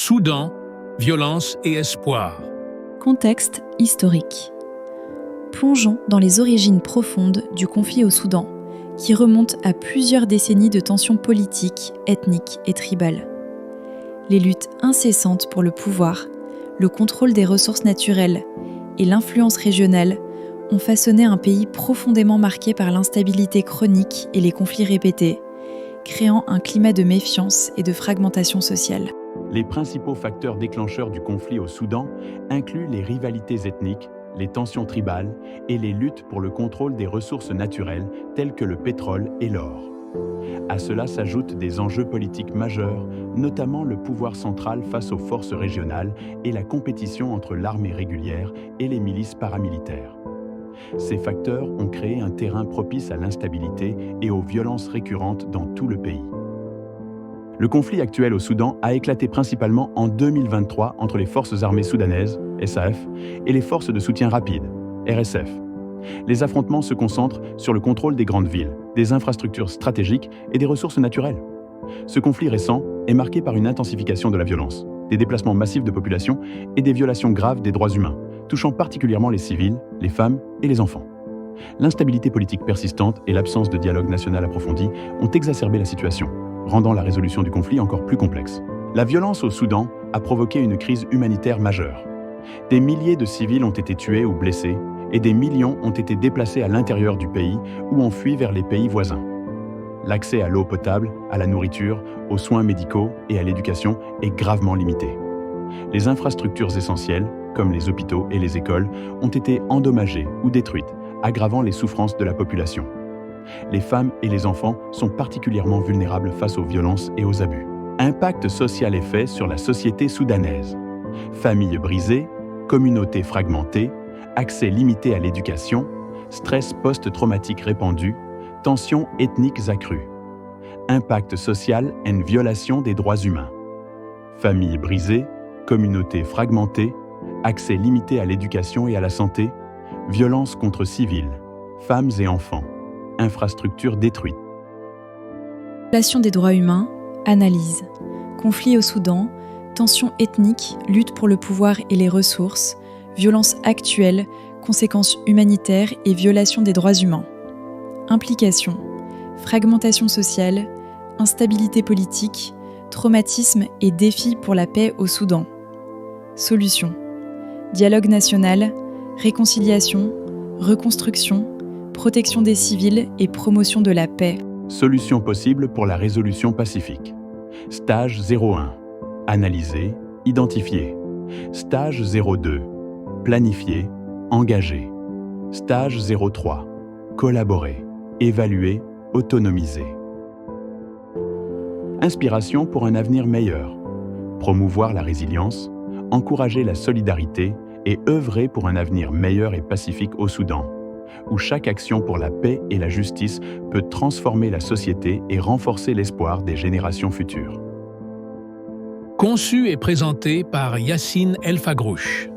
Soudan, violence et espoir. Contexte historique. Plongeons dans les origines profondes du conflit au Soudan, qui remonte à plusieurs décennies de tensions politiques, ethniques et tribales. Les luttes incessantes pour le pouvoir, le contrôle des ressources naturelles et l'influence régionale ont façonné un pays profondément marqué par l'instabilité chronique et les conflits répétés, créant un climat de méfiance et de fragmentation sociale. Les principaux facteurs déclencheurs du conflit au Soudan incluent les rivalités ethniques, les tensions tribales et les luttes pour le contrôle des ressources naturelles telles que le pétrole et l'or. À cela s'ajoutent des enjeux politiques majeurs, notamment le pouvoir central face aux forces régionales et la compétition entre l'armée régulière et les milices paramilitaires. Ces facteurs ont créé un terrain propice à l'instabilité et aux violences récurrentes dans tout le pays. Le conflit actuel au Soudan a éclaté principalement en 2023 entre les forces armées soudanaises, SAF, et les forces de soutien rapide, RSF. Les affrontements se concentrent sur le contrôle des grandes villes, des infrastructures stratégiques et des ressources naturelles. Ce conflit récent est marqué par une intensification de la violence, des déplacements massifs de population et des violations graves des droits humains, touchant particulièrement les civils, les femmes et les enfants. L'instabilité politique persistante et l'absence de dialogue national approfondi ont exacerbé la situation, rendant la résolution du conflit encore plus complexe. La violence au Soudan a provoqué une crise humanitaire majeure. Des milliers de civils ont été tués ou blessés et des millions ont été déplacés à l'intérieur du pays ou ont fui vers les pays voisins. L'accès à l'eau potable, à la nourriture, aux soins médicaux et à l'éducation est gravement limité. Les infrastructures essentielles, comme les hôpitaux et les écoles, ont été endommagées ou détruites, aggravant les souffrances de la population. Les femmes et les enfants sont particulièrement vulnérables face aux violences et aux abus. Impact social et fait sur la société soudanaise. Familles brisées, communautés fragmentées, accès limité à l'éducation, stress post-traumatique répandu, tensions ethniques accrues. Impact social et une violation des droits humains. Familles brisées, communautés fragmentées, accès limité à l'éducation et à la santé, violences contre civils, femmes et enfants, infrastructures détruites. Violation des droits humains, analyse. Conflit au Soudan, tensions ethniques, lutte pour le pouvoir et les ressources, violences actuelles, conséquences humanitaires et violation des droits humains. Implications. Fragmentation sociale, instabilité politique, traumatisme et défis pour la paix au Soudan. Solutions. Dialogue national, réconciliation, reconstruction, protection des civils et promotion de la paix. Solutions possibles pour la résolution pacifique. Stage 01. Analyser, identifier. Stage 02. Planifier, engager. Stage 03. Collaborer, évaluer, autonomiser. Inspiration pour un avenir meilleur. Promouvoir la résilience, encourager la solidarité et œuvrer pour un avenir meilleur et pacifique au Soudan, où chaque action pour la paix et la justice peut transformer la société et renforcer l'espoir des générations futures. Conçu et présenté par Yassine El Fagrouche.